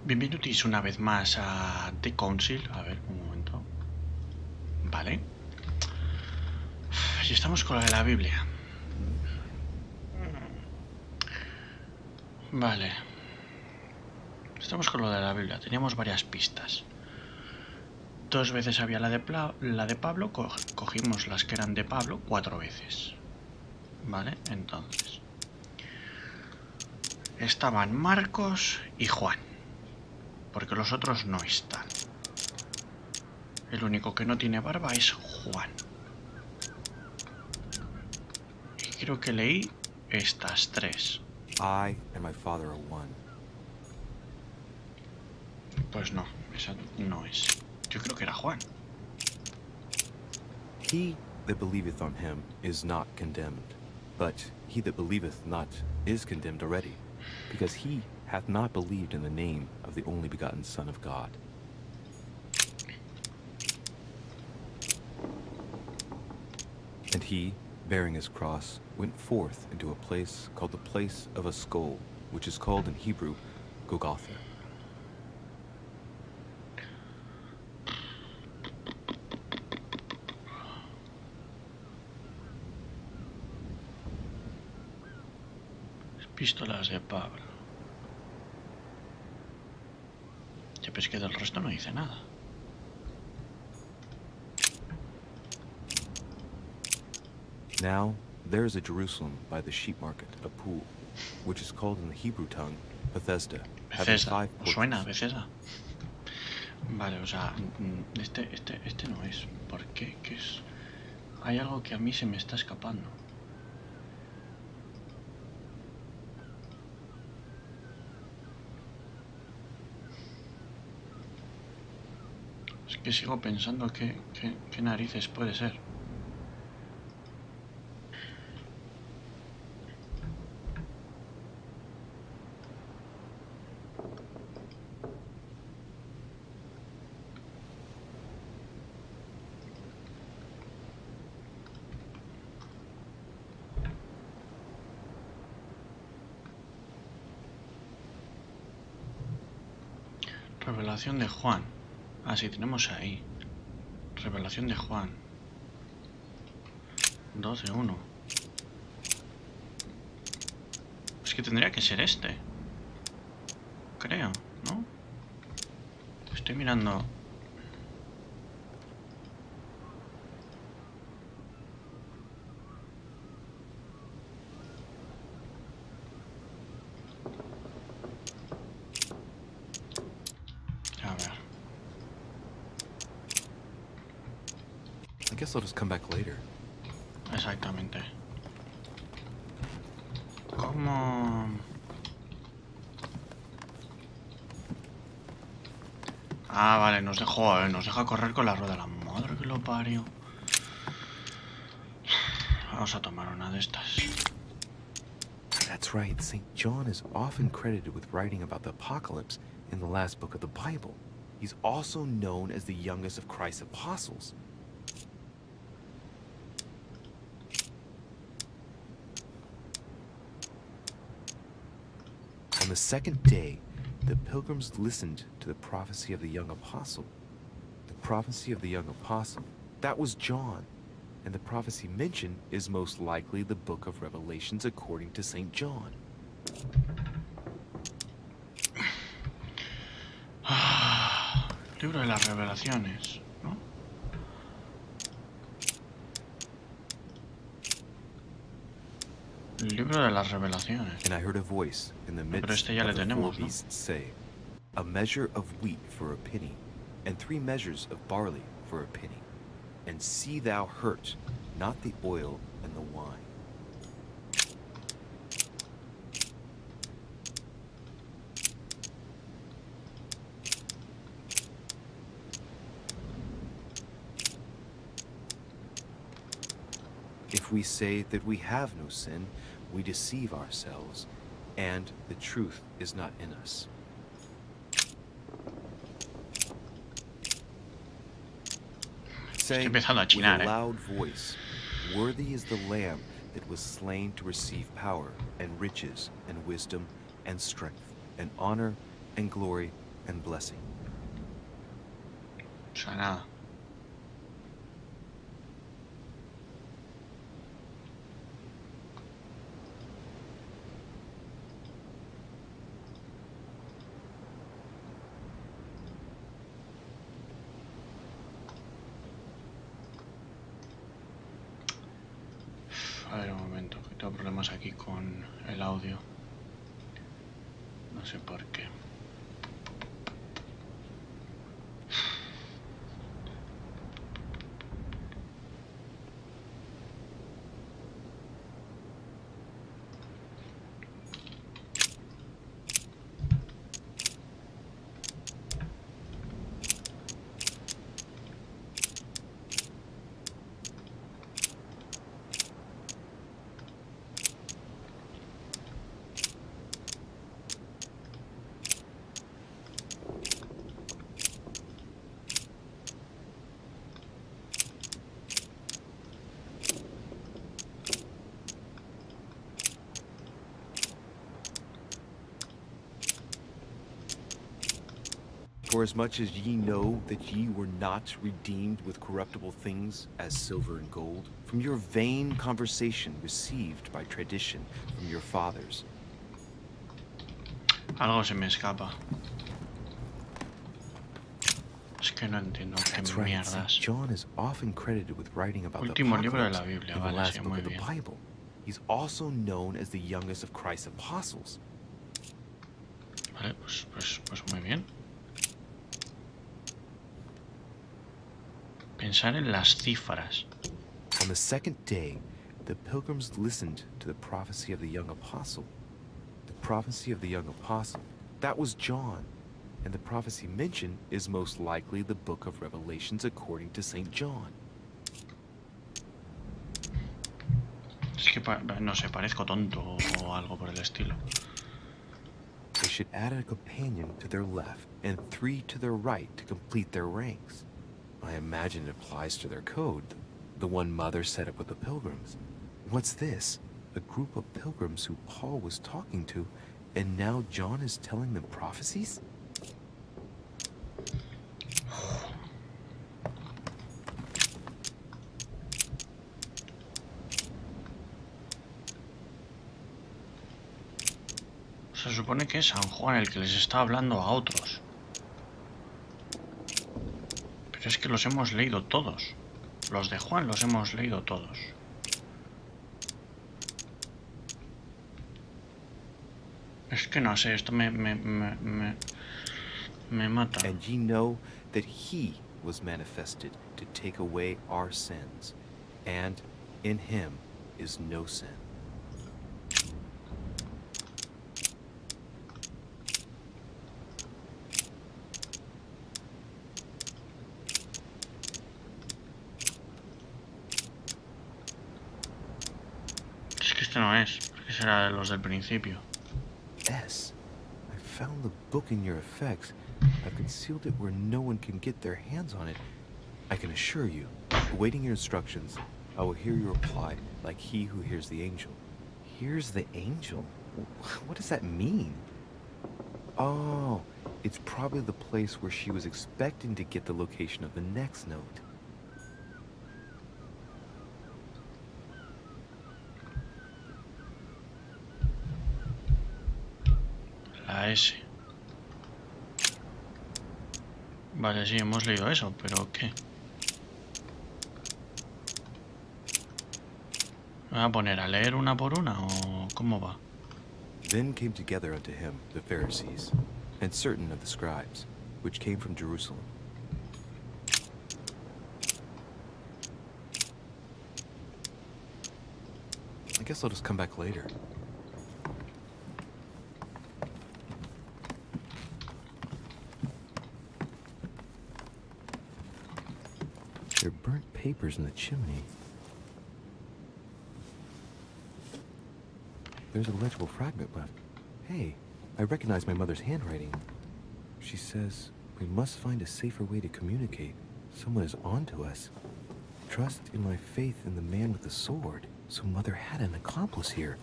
Bienvenidos una vez más a The Council. A ver, un momento. Vale. Y estamos con lo de la Biblia. Vale. Estamos con lo de la Biblia. Teníamos varias pistas. 2 veces había la de Pablo. Cogimos las que eran de Pablo 4 veces. Vale, entonces. Estaban Marcos y Juan. Porque los otros no están. El único que no tiene barba es Juan. Y creo que leí estas 3. I and my Father are one. Pues no, esa no es. Yo creo que era Juan. He that believeth on him is not condemned, but he that believeth not is condemned already, because he hath not believed in the name of the only begotten Son of God. And he, bearing his cross, went forth into a place called the place of a skull, which is called in Hebrew, Golgotha. Epístolas de Pablo. Ya ves que del resto no dice nada. Now there is a Jerusalem by the sheep market, a pool, which is called in the Hebrew tongue Bethesda, having 5 ¿Os suena porches. Bethesda? Vale, o sea, este no es. ¿Por qué? ¿Qué es? Hay algo que a mí se me está escapando. Es que sigo pensando qué narices puede ser. Revelación de Juan. Ah, sí, tenemos ahí. Revelación de Juan. 12:1. Es que tendría que ser este. Creo, ¿no? Estoy mirando. A ver. I guess I'll just come back later. Exactamente. ¿Cómo? Ah, vale, nos deja correr con la rueda. La madre que lo parió. Vamos a tomar una de estas. That's right, St. John is often credited with writing about the apocalypse in the last book of the Bible. He's also known as the youngest of Christ's apostles. On the second day, the pilgrims listened to the prophecy of the young apostle. The prophecy of the young apostle, that was John. And the prophecy mentioned is most likely the book of Revelations according to St. John. Libro de las revelaciones, ¿no? Libro de las revelaciones. And I heard a voice in the Pero midst este ya le of the 4 tenemos, ¿no? beasts say, a measure of wheat for a penny, and 3 measures of barley for a penny. And see thou hurt not the oil and the wine. If we say that we have no sin, we deceive ourselves, and the truth is not in us. Saying with a loud voice, worthy is the Lamb that was slain to receive power and riches and wisdom and strength and honor and glory and blessing. O sea, nada. A ver, un momento, que tengo problemas aquí con el audio. No sé por qué. For as much as ye know that ye were not redeemed with corruptible things as silver and gold, from your vain conversation received by tradition from your fathers. Algo se me escapa. Es que no entiendo qué That's right. mierdas. See, John is often credited with writing about Último the libro de apocalypse la Biblia, in the vale, last sí, book muy of the bien. Bible. He's also known as the youngest of Christ's apostles. Vale, pues muy bien. Pensar en las cifras. On the second day, the pilgrims listened to the prophecy of the young apostle. The prophecy of the young apostle, that was John. And the prophecy mentioned is most likely the book of Revelations according to St. John. Es que no sé, parezco tonto o algo por el estilo. They should add a companion to their left and 3 to their right to complete their ranks. I imagine it applies to their code, the one Mother set up with the pilgrims. What's this? A group of pilgrims who Paul was talking to, and now John is telling them prophecies? Se supone que es San Juan el que les está hablando a otros. Pero es que los hemos leído todos. Los de Juan los hemos leído todos. Es que no sé, esto me mata. And ye know that he was manifested to take away our sins, and in him is no sin. Es que este no es, porque será de los del principio. S. I found the book in your effects. I've concealed it where no one can get their hands on it. I can assure you, awaiting your instructions, I will hear your reply like he who hears the angel. Hears the angel? What does that mean? Oh, it's probably the place where she was expecting to get the location of the next note. La S. Vale, sí, hemos leído eso, pero ¿qué? ¿Me voy a poner a leer una por una o cómo va? Then came together unto him the Pharisees, and certain of the scribes, which came from Jerusalem. I guess I'll just come back later. There are burnt papers in the chimney. There's a legible fragment left. Hey, I recognize my mother's handwriting. She says, we must find a safer way to communicate. Someone is on to us. Trust in my faith in the man with the sword. So Mother had an accomplice here.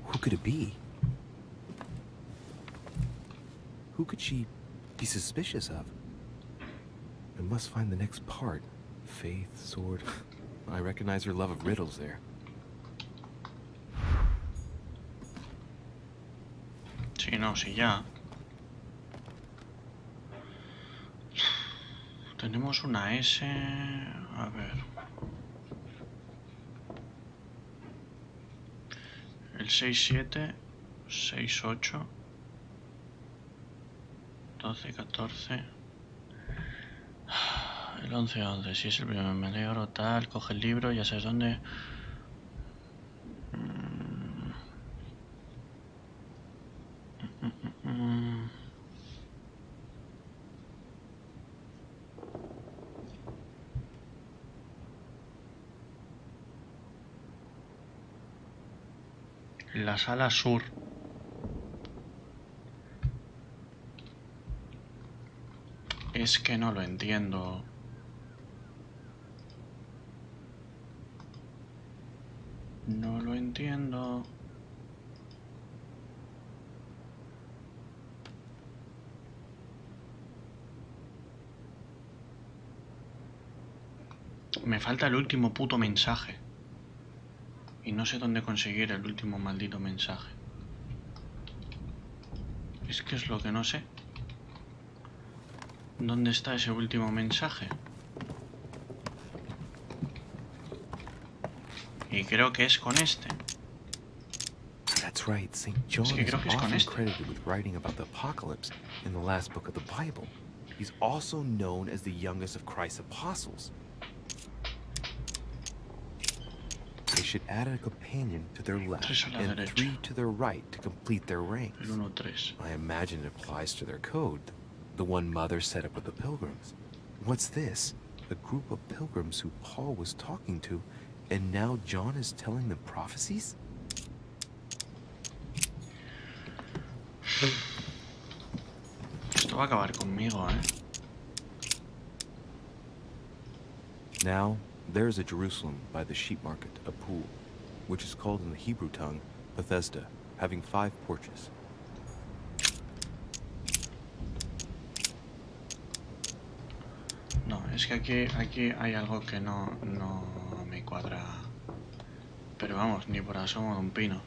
Who could it be? Who could she be suspicious of? I must find the next part. Faith, sword. I recognize her love of riddles there. Sí, no, sí, ya. Tenemos una S... A ver... El 6-7, 6-8, 12-14... El 11-11, si es el primero, me alegro, tal, coge el libro, ya sabes dónde... La sala sur. Es que no lo entiendo. No lo entiendo. Me falta el último puto mensaje. Y no sé dónde conseguir el último maldito mensaje. Es que es lo que no sé. ¿Dónde está ese último mensaje? Y creo que es con este. That's right. St. John is often credited with writing about the apocalypse in the last book of the Bible. He's also known as the youngest of Christ's apostles. They should add a companion to their left and 3 to their right to complete their ranks. I imagine it applies to their code, the one Mother set up with the pilgrims. What's this? A group of pilgrims who Paul was talking to, and now John is telling them prophecies? Esto va a acabar conmigo, ¿eh? Now, there is a Jerusalem by the sheep market, a pool, which is called in the Hebrew tongue Bethesda, having 5 porches. No, es que aquí hay algo que no me cuadra. Pero vamos, ni por asomo de un pino.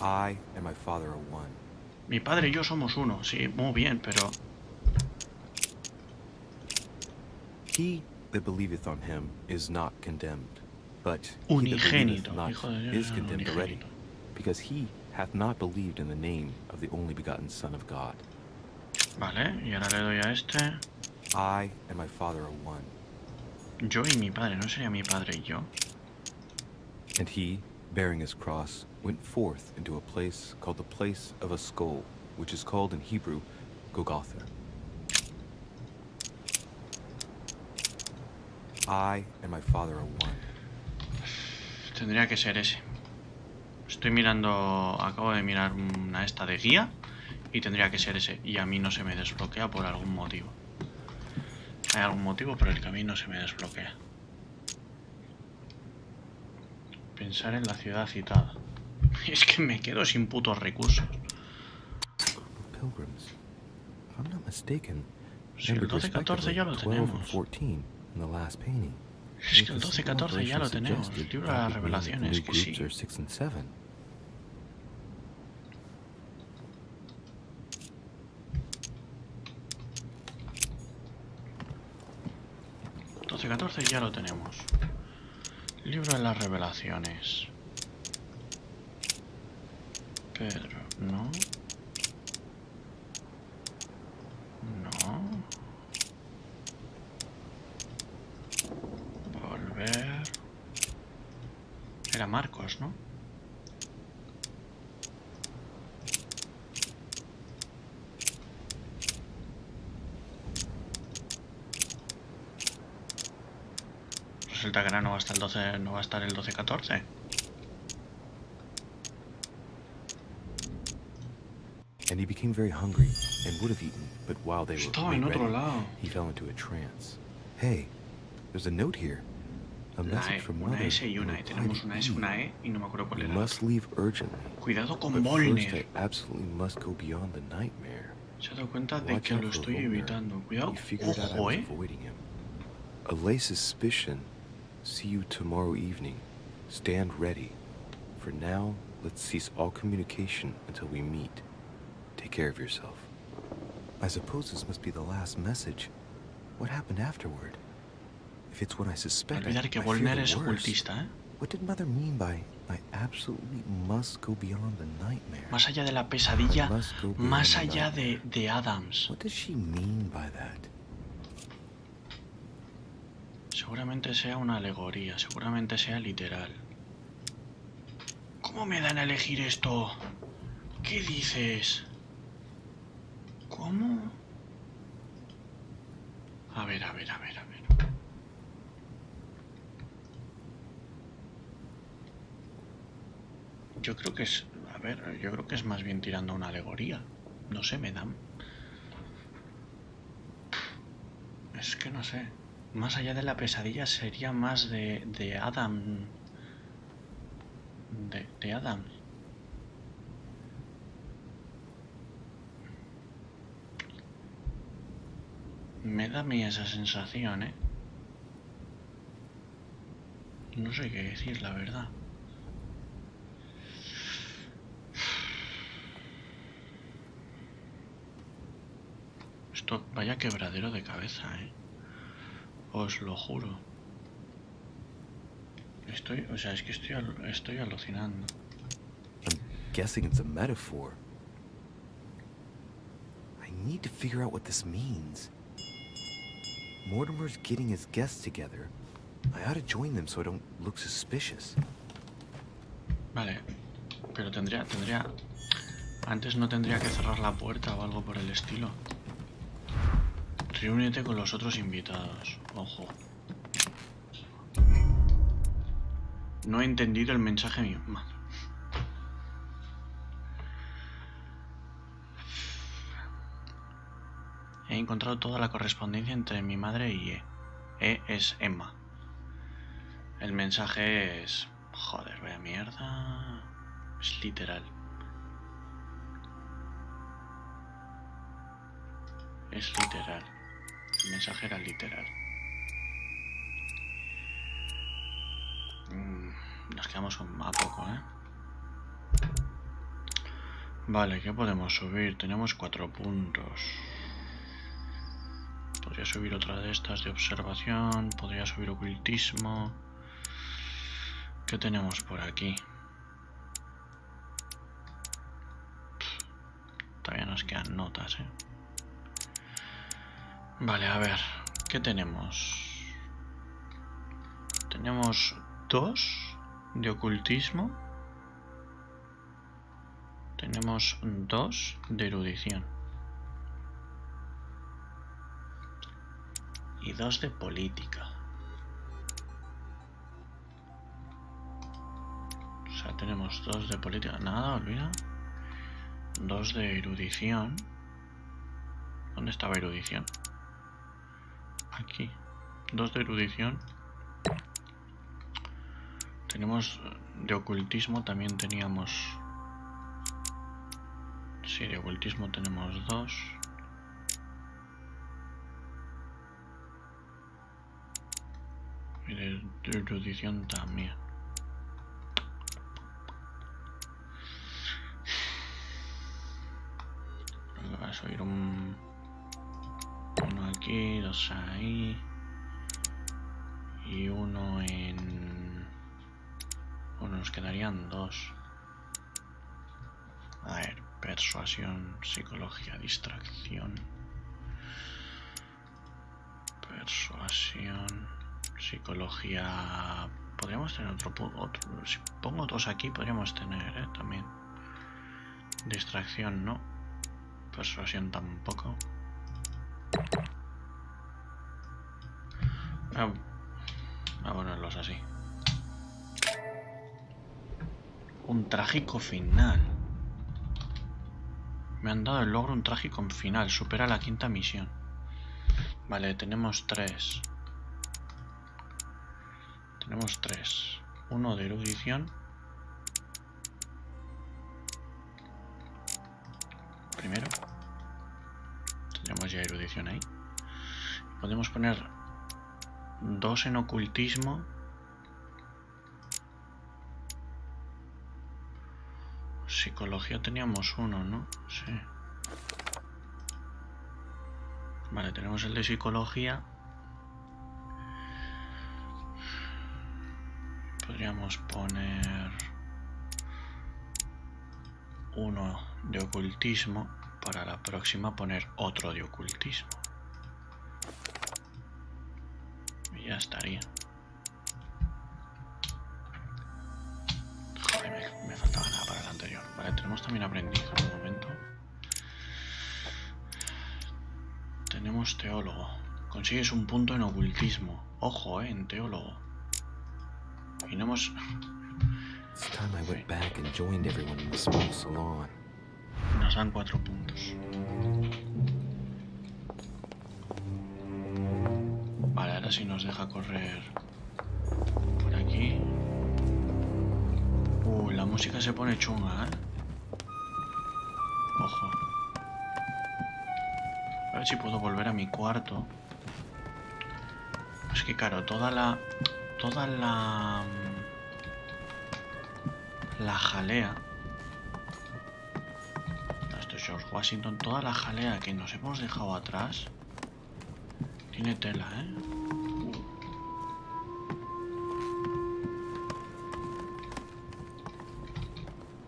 I and my father are one. Mi padre y yo somos uno, sí, muy bien, pero... He that believeth on him is not condemned, but he that believeth not is condemned already, because he hath not believed in the name of the only begotten Son of God. Vale, y ahora le doy a este. I and my father are one. Yo y mi padre, ¿no sería mi padre y yo? And he, bearing his cross, went forth into a place called the place of a skull, which is called in Hebrew, Golgotha. I and my father are one. Tendría que ser ese. Estoy mirando, acabo de mirar una esta de guía y tendría que ser ese. Y a mí no se me desbloquea por algún motivo. Hay algún motivo por el que a mí no se me desbloquea. Pensar en la ciudad citada. Es que me quedo sin putos recursos. Pilgrims. If I'm not mistaken, si el 12-14 ya lo tenemos. Es que el 12-14 ya lo tenemos. El libro de las revelaciones, que sí. El 12-14 ya lo tenemos. Libro de las revelaciones. Pedro, ¿no? No. Volver. Era Marcos, ¿no? Resulta que ahora no va a estar el 12, no va a estar el 12-14. And he became very hungry and would have eaten, but while they were Estaba en otro ready, lado. he fell into a trance. Hey, there's a note here. A La message E, from una Mother. S y una E. Tenemos una S, una E y no me acuerdo cuál You era. must leave urgently. Cuidado con But first, Wöllner. I absolutely must go beyond the nightmare. Se ha dado cuenta de Watch que out lo for estoy Wöllner. evitando. Cuidado. He figured out I Ojo, was avoiding him. Allay suspicion. See you tomorrow evening. Stand ready. For now, let's cease all communication until we meet. Take care of yourself. I suppose this must be the last message. What happened afterward? If it's what I suspect, No olvidar que I fear Wöllner the es worst. ocultista, ¿eh? What did Mother mean by I absolutely must go beyond the nightmare? Más allá de la pesadilla, I must go beyond más the allá nightmare. de Adams. What does she mean by that? Seguramente sea una alegoría, seguramente sea literal. ¿Cómo me dan a elegir esto? ¿Qué dices? ¿Cómo? A ver. Yo creo que es... A ver, yo creo que es más bien tirando a una alegoría. No sé, me dan... Es que no sé. Más allá de la pesadilla sería más de Adam... De Adam. Me da a mí esa sensación, ¿eh? No sé qué decir, la verdad. Esto, vaya quebradero de cabeza, ¿eh? Os lo juro. O sea, es que estoy alucinando. I'm guessing it's a metaphor. I need to figure out what this means. Mortimer's getting his guests together. I ought to join them so I don't look suspicious. Vale, pero tendría... Antes no tendría que cerrar la puerta o algo por el estilo. Reúnete con los otros invitados. Ojo. No he entendido el mensaje mío. He encontrado toda la correspondencia entre mi madre y E. E es Emma. El mensaje es... Joder, vaya mierda. Es literal. Es literal. El mensaje era literal. Nos quedamos a poco, ¿eh? Vale, ¿qué podemos subir? Tenemos 4 puntos. Podría subir otra de estas de observación. Podría subir ocultismo. ¿Qué tenemos por aquí? Todavía nos quedan notas, ¿eh? Vale, a ver. ¿Qué tenemos? Tenemos 2 de ocultismo. Tenemos 2 de erudición. Y 2 de política. O sea, tenemos 2 de política. Nada, olvida. 2 de erudición. ¿Dónde estaba erudición? Aquí. 2 de erudición. Tenemos de ocultismo, también teníamos... Sí, de ocultismo tenemos 2. Y de erudición también. Va a subir uno aquí, 2 ahí. Y uno en... Bueno, nos quedarían 2. A ver, persuasión, psicología, distracción. Persuasión, psicología... Podríamos tener otro. Si pongo 2 aquí, podríamos tener, también. Distracción no. Persuasión tampoco. Bueno, los así. Un trágico final. Me han dado el logro un trágico final. Supera la 5ª misión. Vale, tenemos 3. Tenemos 3. Uno de erudición. Primero. Tendremos ya erudición ahí. Podemos poner 2 en ocultismo. Psicología teníamos 1, ¿no? Sí. Vale, tenemos el de psicología. Podríamos poner 1 de ocultismo. Para la próxima poner otro de ocultismo. Y ya estaría. Joder, me faltaba nada para el anterior. Vale, tenemos también aprendiz en un momento. Tenemos teólogo. Consigues un punto en ocultismo. Ojo, en teólogo. Y no hemos... It's time I went back and joined everyone in the small salon. Nos dan 4 puntos. Vale, ahora sí nos deja correr por aquí. La música se pone chunga, ¿eh? Ojo. A ver si puedo volver a mi cuarto. Es que claro, toda la jalea. Esto es George Washington. Toda la jalea que nos hemos dejado atrás tiene tela, ¿eh?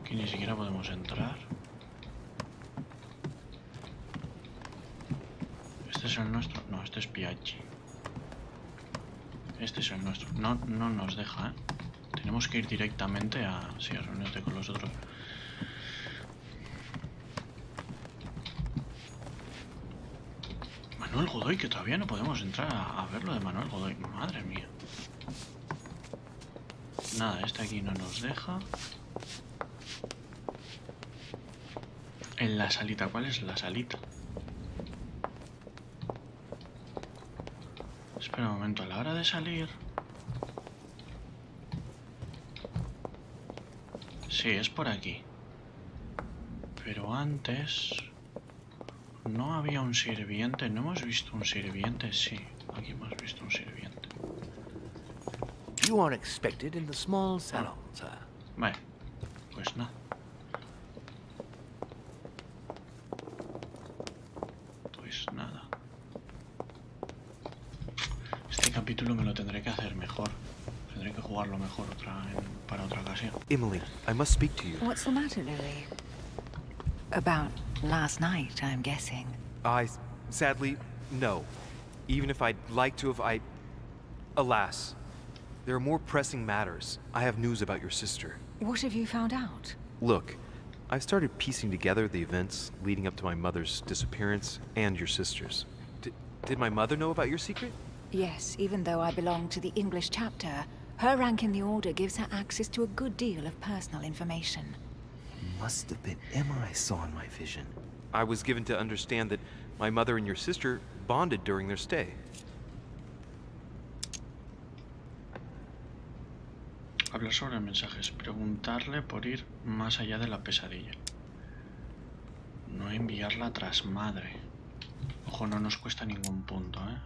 Aquí ni siquiera podemos entrar. ¿Este es el nuestro? No, este es Piaggi. Este es el nuestro. No nos deja, ¿eh? Tenemos que ir directamente a... Sí, a reunirte con los otros. Manuel Godoy, que todavía no podemos entrar a ver lo de Manuel Godoy. Madre mía. Nada, este aquí no nos deja. En la salita, ¿cuál es la salita? Espera un momento, a la hora de salir... Sí, es por aquí. Pero antes... No había un sirviente, ¿no hemos visto un sirviente? Sí, aquí hemos visto un sirviente. You are expected in the small salon, sir. Vale, pues nada. Pues nada. Este capítulo me lo tendré que hacer mejor. Tendré que jugarlo mejor para otra ocasión. Emily, I must speak to you. What's the matter, Louis? About last night, I'm guessing. Sadly, no. Even if I'd like to have, Alas, there are more pressing matters. I have news about your sister. What have you found out? Look, I've started piecing together the events leading up to my mother's disappearance and your sister's. Did my mother know about your secret? Yes, even though I belong to the English chapter, her rank in the Order gives her access to a good deal of personal information. Must have been Emma I saw in my vision. I was given to understand that my mother and your sister bonded during their stay. Hablar sobre mensajes. Preguntarle por ir más allá de la pesadilla. No enviarla tras madre. Ojo, no nos cuesta ningún punto, ¿eh?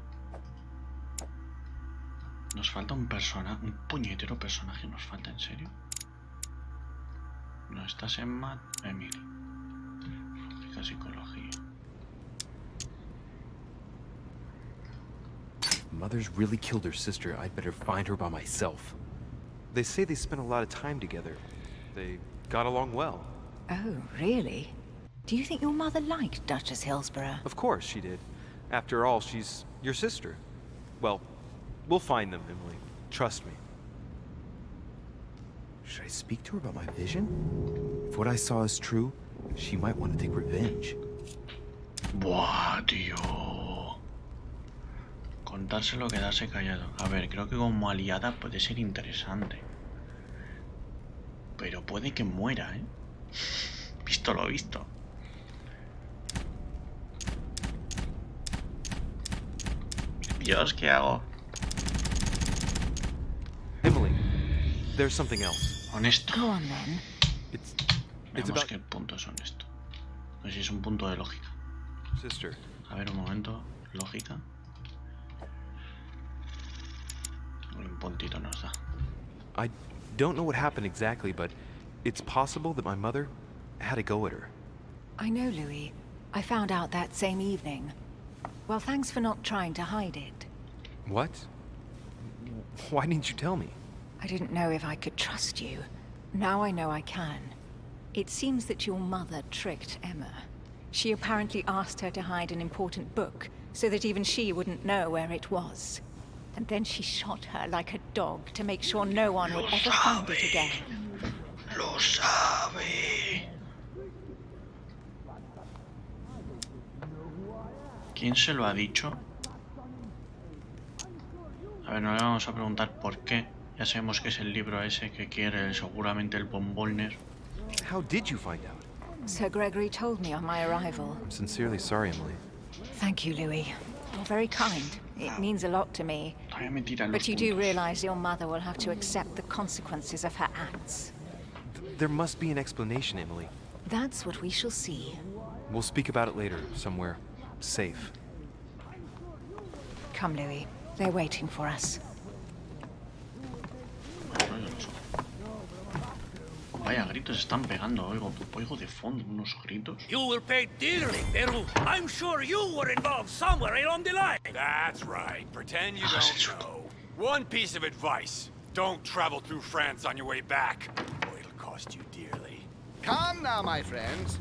Nos falta un personaje, un puñetero personaje. ¿Nos falta en serio? No, estás en Emily. Física, psicología. Mother's really killed her sister. I'd better find her by myself. They say they spent a lot of time together. They got along well. Oh, really? Do you think your mother liked Duchess Hillsborough? Of course she did. After all, she's your sister. Well, we'll find them, Emily. Trust me. Should I speak to her about my vision? If what I saw is true, she might want to take revenge. Buah, tío. Contárselo, quedarse callado. A ver, creo que como aliada puede ser interesante. Pero puede que muera, ¿eh? Visto lo visto. Dios, ¿qué hago? there's something else. Honesto. Go on then. It's Veamos about... qué punto es honesto. No sé si es un punto de lógica. Sister. A ver, un momento. Lógica. Un puntito nos da. I don't know what happened exactly, but it's possible that my mother had a go at her. I know, Louis. I found out that same evening. Well, thanks for not trying to hide it. What? Why didn't you tell me? I didn't know if I could trust you. Now I know I can. It seems that your mother tricked Emma. She apparently asked her to hide an important book, so that even she wouldn't know where it was. And then she shot her like a dog to make sure no one would ever find it again. Lo sabe. ¿Quién se lo ha dicho? A ver, no le vamos a preguntar por qué. Ya sabemos que es el libro ese que quiere seguramente el Wöllner. How did you find out? Sir Gregory told me on my arrival. I'm sincerely sorry, Emily. Thank you, Louis. You're very kind. It means a lot to me. But you do realize your mother will have to accept the consequences of her acts. There must be an explanation, Emily. That's what we shall see. We'll speak about it later, somewhere safe. Come, Louis. They're waiting for us. Vaya gritos están pegando, oigo de fondo unos gritos. You will pay dearly, Peru. I'm sure you were involved somewhere along the line. That's right. Pretend you don't know. One piece of advice. Don't travel through France on your way back, or it'll cost you dearly. Calm now, my friends.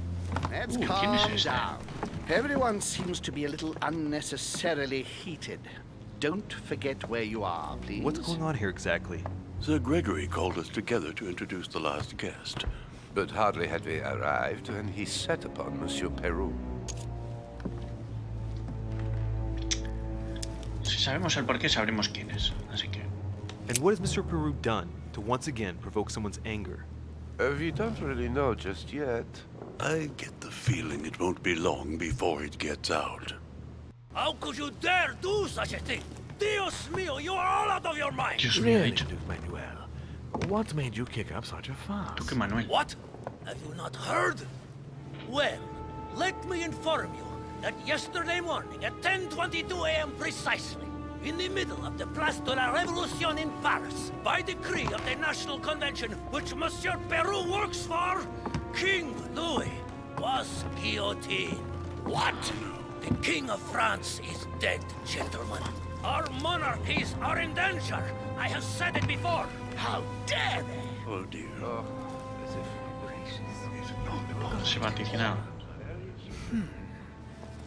Let's ¿Quién es calm este? down. Everyone seems to be a little unnecessarily heated. Don't forget where you are, please. What's going on here exactly? Sir Gregory called us together to introduce the last guest. But hardly had we arrived when he set upon Monsieur Peru. Si sabemos el porqué, sabremos quién es. Así que... And what has Mr. Peru done to once again provoke someone's anger? We don't really know just yet. I get the feeling it won't be long before it gets out. How could you dare do such a thing? Dios mío, you are all out of your mind. Dios mío, Really, dicho. Duke Manuel? What made you kick up such a fuss? Duque Manuel. What? Have you not heard? Well, let me inform you that yesterday morning at 10:22 a.m. precisely, in the middle of the Place de la Révolution in Paris, by decree of the National Convention which Monsieur Peru works for, King Louis was guillotined. What? The King of France is dead, gentlemen. Our monarchies are in danger. I have said it before. How dare they? Oh dear. As if Se vaticinaron.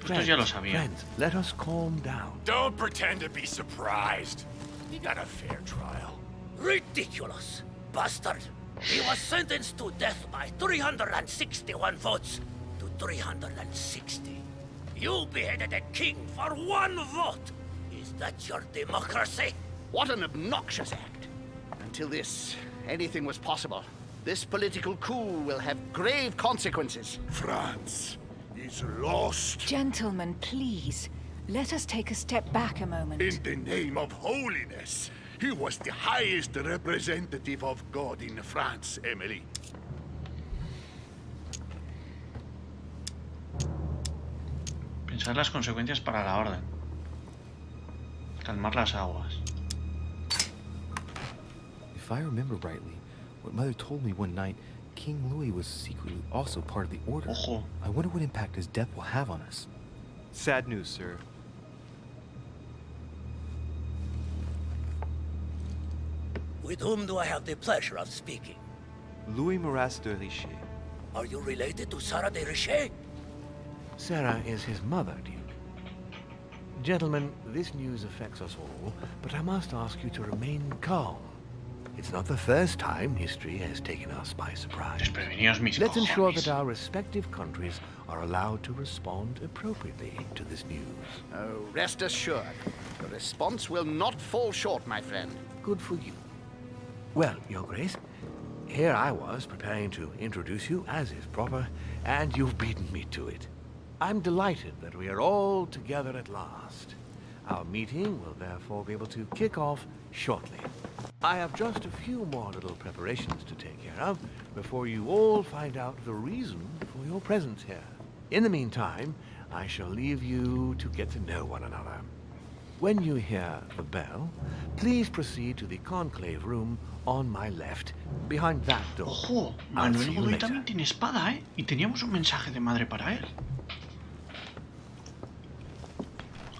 Estos ya lo sabían. Friends, let us calm down. Don't pretend to be surprised. He got a fair trial. Ridiculous. Bastard. He was sentenced to death by 361 votes to 360. You beheaded a king for one vote. Is that your democracy? What an obnoxious act. Until anything was possible. This political coup will have grave consequences. France is lost. Gentlemen, please. Let us take a step back a moment. In the name of holiness. He was the highest representative of God in France, Emily. Pensar las consecuencias para la orden. Calmar las aguas. If I remember rightly, what Mother told me one night, King Louis was secretly also part of the Order. Ojo. I wonder what impact his death will have on us. sad news, sir. With whom do I have the pleasure of speaking? Louis Maras de Richer. Are you related to Sarah de Richer? Sarah is his mother, Duke. Gentlemen, this news affects us all, but I must ask you to remain calm. It's not the first time history has taken us by surprise. Desprevenidos mis Let's ensure cojones. that our respective countries are allowed to respond appropriately to this news. Oh, rest assured, the response will not fall short, my friend. Good for you. Well, Your Grace, here I was preparing to introduce you as is proper, and you've beaten me to it. I'm delighted that we are all together at last. Our meeting will therefore be able to kick off shortly. I have just a few more little preparations to take care of before you all find out the reason for your presence here. In the meantime, I shall leave you to get to know one another. When you hear the bell, please proceed to the conclave room on my left, behind that door. Ojo, Manuel Godoy también tiene espada, ¿eh? Y teníamos un mensaje de madre para él.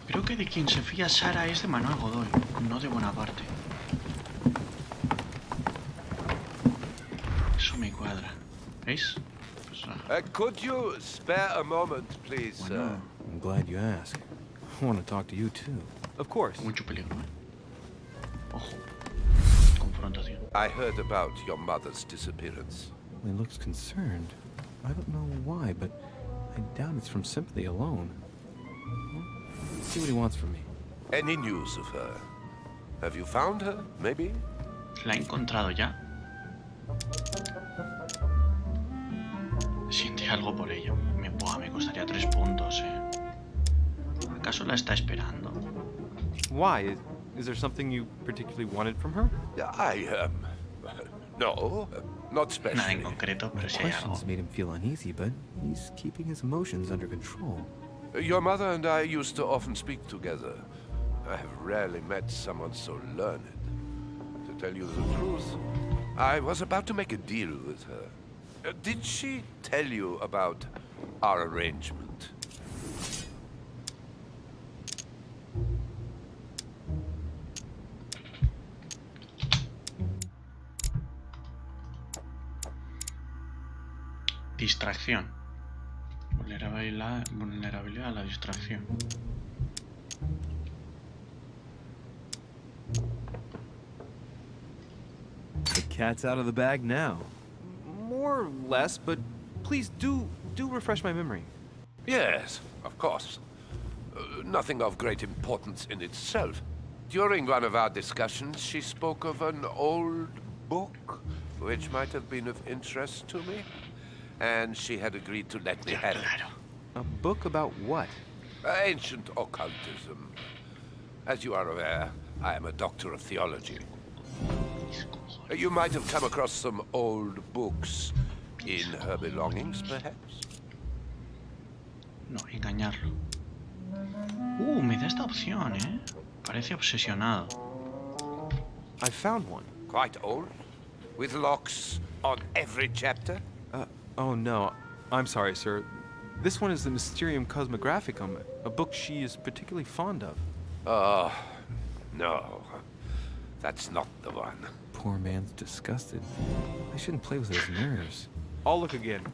Creo que de quien se fía Sara es de Manuel Godoy, no de Bonaparte. Eso me cuadra. ¿Veis? Pues, could you spare a moment, please, sir? No, I'm glad you asked. I want to talk to you too. Of course. Mucho peligro, ¿eh? Ojo. Confrontación. I heard about your mother's disappearance. He looks concerned. I don't know why, but I doubt it's from sympathy alone. Well, let's see what he wants from me. Any news of her? Have you found her, maybe? La he encontrado ya. Siente algo por ello. Me costaría 3 puntos, ¿eh? ¿Acaso la está esperando? Why? Is there something you particularly wanted from her? No, not specially. Nada en concreto, pero si hay algo. Questions made him feel uneasy, but he's keeping his emotions under control. Your mother and I used to often speak together. I have rarely met someone so learned. To tell you the truth, I was about to make a deal with her. Did she tell you about our arrangement? Distracción. Vulnerabilidad a la distracción. The cat's out of the bag now. More or less, but please do refresh my memory. Yes, of course. Nothing of great importance in itself. During one of our discussions, she spoke of an old book, which might have been of interest to me, and she had agreed to let me have it. A book about what? Ancient occultism. As you are aware, I am a doctor of theology. You might have come across some old books in her belongings, perhaps? No, engañarlo. Me da esta opción, ¿eh? Parece obsesionado. I found one. Quite old? With locks on every chapter? Oh no. I'm sorry, sir. This one is the Mysterium Cosmographicum, a book she is particularly fond of. Oh, no. That's not the one. Poor man's disgusted. I shouldn't play with his nerves. I'll look again.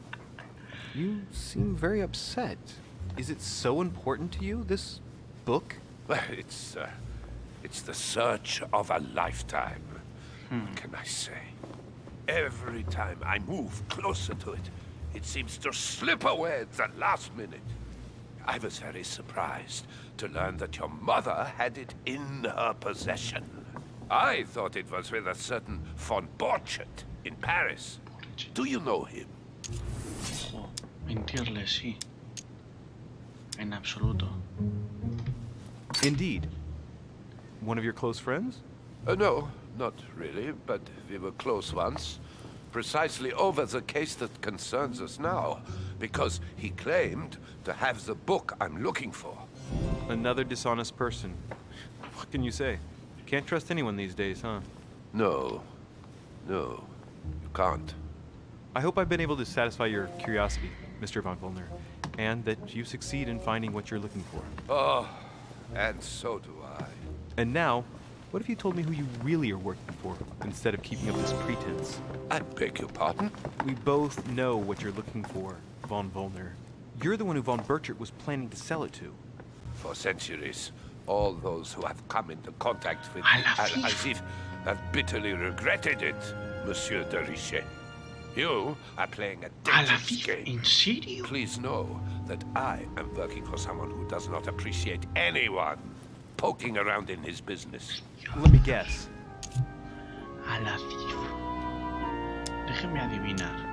You seem very upset. Is it so important to you, this book? Well, it's the search of a lifetime. What can I say? Every time I move closer to it, it seems to slip away at the last minute. I was very surprised to learn that your mother had it in her possession. I thought it was with a certain von Borchet in Paris. Do you know him? Ojo, mentirle, sí. En absoluto. Indeed. One of your close friends? No, not really, but we were close once. Precisely over the case that concerns us now, because he claimed to have the book I'm looking for. Another dishonest person. What can you say? Can't trust anyone these days, huh? No, you can't. I hope I've been able to satisfy your curiosity, Mr. von Wöllner, and that you succeed in finding what you're looking for. Oh, and so do I. And now, what if you told me who you really are working for, instead of keeping up this pretense? I beg your pardon? We both know what you're looking for, von Wöllner. You're the one who von Burchert was planning to sell it to. For centuries, all those who have come into contact with Al-Azif have bitterly regretted it, Monsieur de Richet. You are playing a dangerous game. ¿En serio? Please know that I am working for someone who does not appreciate anyone poking around in his business. Let me guess. Al-Azif. Déjeme adivinar.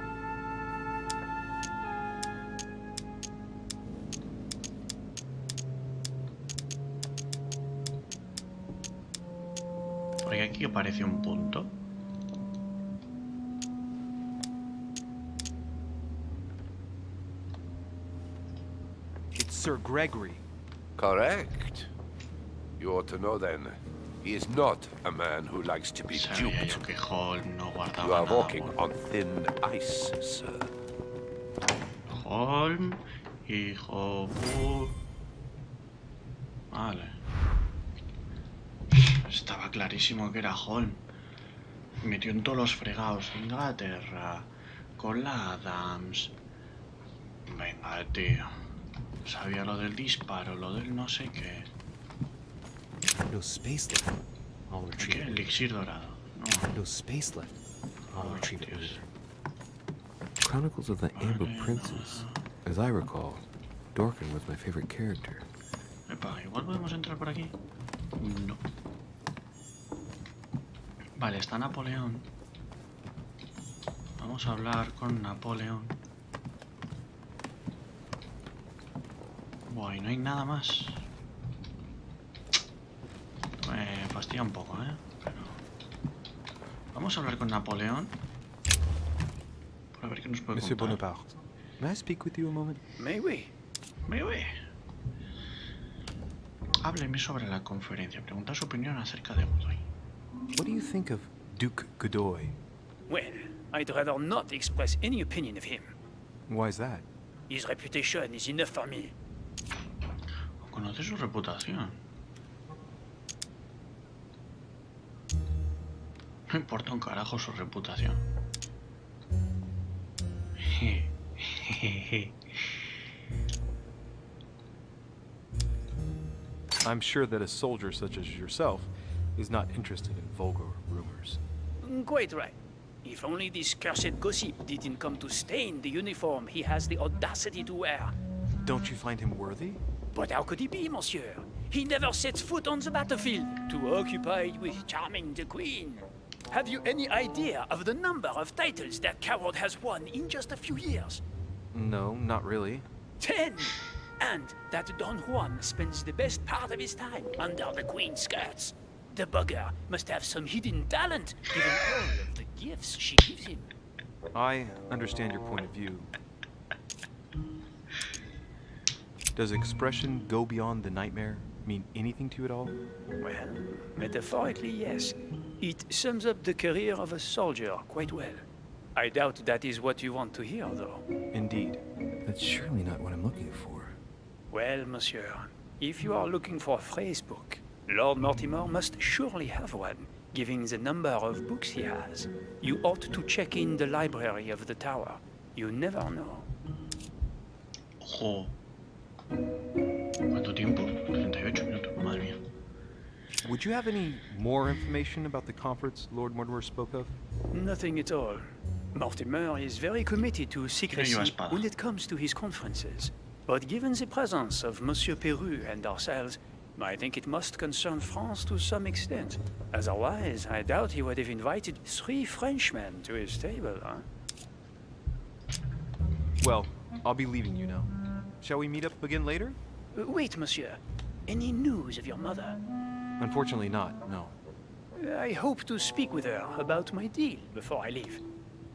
Porque aquí aparece un punto. It's Sir Gregory. Correct. You ought to know then. He is not a man who likes to be Sabía duped. yo que Holm no You guardaba are nada. walking on thin ice, sir. Holm, hijo Vale. Estaba clarísimo que era Holm. Metió en todos los fregados de Inglaterra, con la Adams. Venga, tío. Sabía lo del disparo, lo del no sé qué. No space left. I'll ¿Qué? retrieve it. Elixir dorado. No. No space left. I'll Oh, retrieve it Dios. later. Chronicles of the Amber Princess. As I recall, Dorkin was my favorite character. Epa, igual podemos entrar por aquí. No. Vale, está Napoleón. Vamos a hablar con Napoleón. Buah, y no hay nada más. Me fastidia un poco, ¿eh? Pero... Vamos a hablar con Napoleón. Para ver qué nos puede Monsieur contar. Bonaparte, may I speak with you a moment? Mais oui. Me voy. Hábleme sobre la conferencia. Pregunta su opinión acerca de Godoy. What do you think of Duke Godoy? Well, I'd rather not express any opinion of him. Why is that? His reputation is enough for me. Conoce su reputación. No importa un carajo su reputación. I'm sure that a soldier such as yourself is not interested in vulgar rumors. Quite right. If only this cursed gossip didn't come to stain the uniform he has the audacity to wear. Don't you find him worthy? But how could he be, monsieur? He never sets foot on the battlefield, too occupied with charming the queen. Have you any idea of the number of titles that coward has won in just a few years? No, not really. 10! And that Don Juan spends the best part of his time under the queen's skirts. The bugger must have some hidden talent, given all of the gifts she gives him. I understand your point of view. Does expression go beyond the nightmare mean anything to you at all? Well, metaphorically, yes. It sums up the career of a soldier quite well. I doubt that is what you want to hear, though. Indeed. That's surely not what I'm looking for. Well, monsieur, if you are looking for a phrase book, Lord Mortimer must surely have one, given the number of books he has. You ought to check in the library of the tower. You never know. Ojo. ¿Cuánto tiempo? 38 minutos, madre mía. Would you have any more information about the conference Lord Mortimer spoke of? Nothing at all. Mortimer is very committed to secrecy espada. when it comes to his conferences. But given the presence of Monsieur Peru and ourselves, I think it must concern France to some extent. Otherwise, I doubt he would have invited 3 Frenchmen to his table, huh? Well, I'll be leaving you now. Shall we meet up again later? Wait, monsieur. Any news of your mother? Unfortunately not, no. I hope to speak with her about my deal before I leave.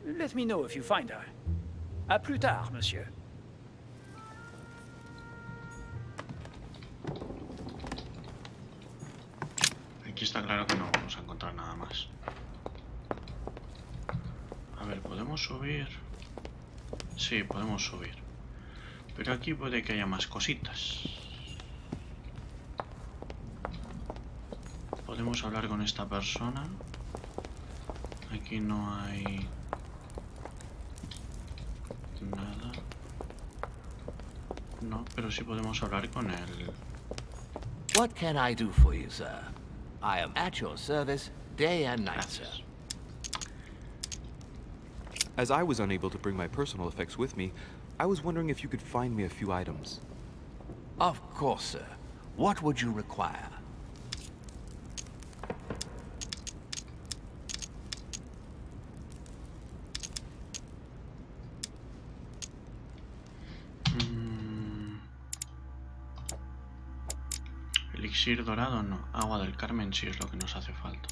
Let me know if you find her. À plus tard, monsieur. Aquí está claro que no vamos a encontrar nada más. A ver, ¿podemos subir? Sí, podemos subir. Pero aquí puede que haya más cositas. Podemos hablar con esta persona. Aquí no hay nada. No, pero sí podemos hablar con él. What can I do for you, sir? I am at your service day and night, sir. Gracias. As I was unable to bring my personal effects with me, I was wondering if you could find me a few items. Of course, sir. What would you require? Elixir dorado no. Agua del Carmen sí es lo que nos hace falta.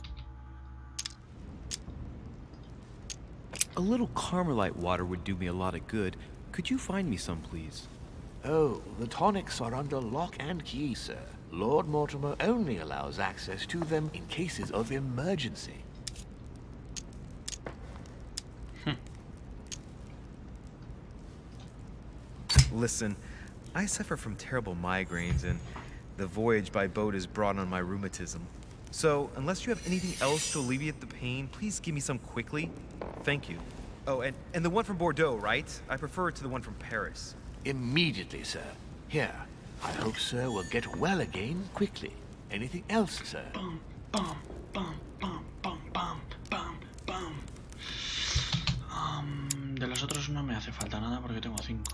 A little Carmelite water would do me a lot of good. Could you find me some, please? Oh, the tonics are under lock and key, sir. Lord Mortimer only allows access to them in cases of emergency. Listen, I suffer from terrible migraines, and the voyage by boat has brought on my rheumatism. So, unless you have anything else to alleviate the pain, please give me some quickly. Thank you. Oh, and the one from Bordeaux, right? I prefer it to the one from Paris. Immediately, sir. Here. I hope sir will get well again quickly. Anything else, sir? Bum, bum, bum, bum, bum, bum, bum, bum. De los otros no me hace falta nada porque tengo 5.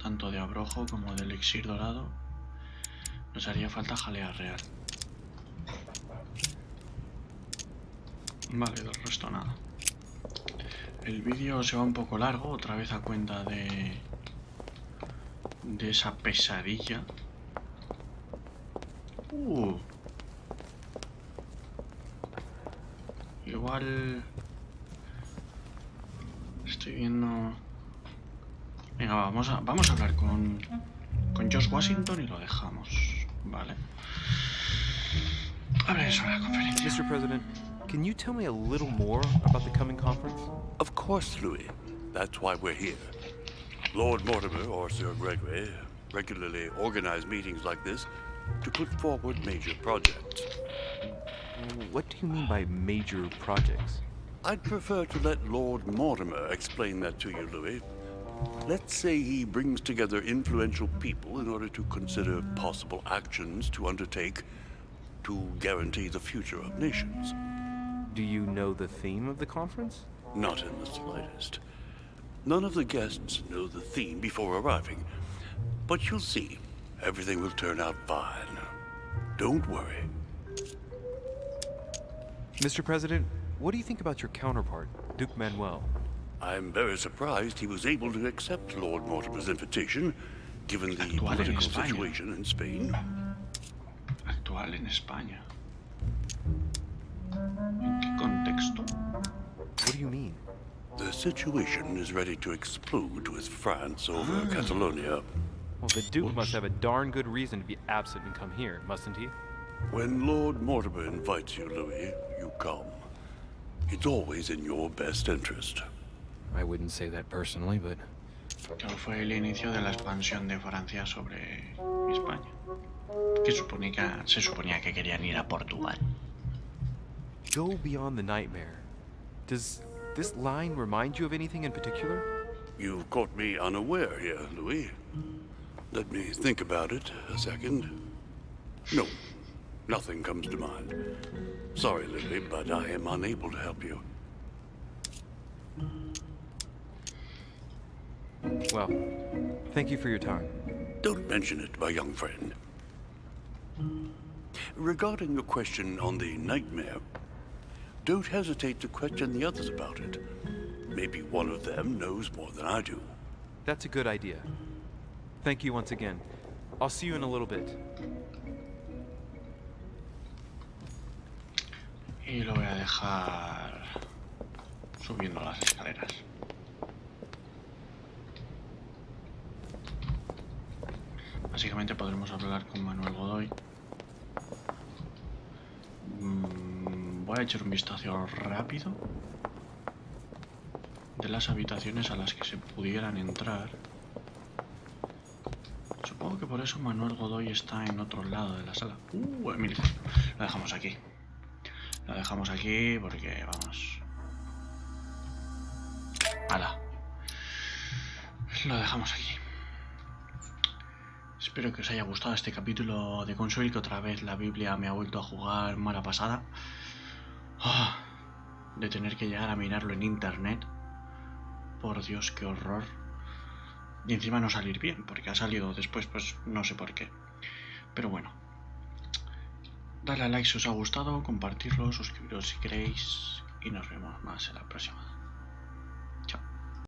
Tanto de abrojo como de elixir dorado. Nos haría falta jalea real. Vale, del resto nada. El vídeo se va un poco largo, otra vez a cuenta de esa pesadilla. Igual estoy viendo. Venga, vamos a hablar con George Washington y lo dejamos, vale. Hablaré sobre la conferencia. Mr. President, can you tell me a little more about the coming conference? Of course, Louis. That's why we're here. Lord Mortimer or Sir Gregory regularly organize meetings like this to put forward major projects. What do you mean by major projects? I'd prefer to let Lord Mortimer explain that to you, Louis. Let's say he brings together influential people in order to consider possible actions to undertake to guarantee the future of nations. Do you know the theme of the conference? Not in the slightest. None of the guests know the theme before arriving. But you'll see, everything will turn out fine. Don't worry. Mr. President, what do you think about your counterpart, Duke Manuel? I'm very surprised he was able to accept Lord Mortimer's invitation, given the political situation in Spain. Actual en España. ¿En qué contexto? What do you mean? The situation is ready to explode with France over Catalonia. Well, the Duke must have a darn good reason to be absent and come here, mustn't he? When Lord Mortimer invites you, Louis, you come. It's always in your best interest. I wouldn't say that personally, but... Claro, fue el inicio de la expansión de Francia sobre España. Que se suponía que querían ir a Portugal. Go beyond the nightmare. Does this line remind you of anything in particular? You've caught me unaware here, Louis. Let me think about it a second. No, nothing comes to mind. Sorry, Louis, but I am unable to help you. Well, thank you for your time. Don't mention it, my young friend. Regarding your question on the nightmare, don't hesitate to question the others about it. Maybe one of them knows more than I do. That's a good idea. Thank you once again. I'll see you in a little bit. Y lo voy a dejar subiendo las escaleras. Básicamente podremos hablar con Manuel Godoy. Voy a echar un vistazo rápido de las habitaciones a las que se pudieran entrar. Supongo que por eso Manuel Godoy está en otro lado de la sala. Mire, lo dejamos aquí. Lo dejamos aquí porque vamos. ¡Hala! Lo dejamos aquí. Espero que os haya gustado este capítulo de Consuel, que otra vez la Biblia me ha vuelto a jugar mala pasada. De tener que llegar a mirarlo en internet. Por Dios, qué horror. Y encima no salir bien, porque ha salido después, pues no sé por qué. Pero bueno. Dale a like si os ha gustado, compartirlo, suscribiros si queréis. Y nos vemos más en la próxima.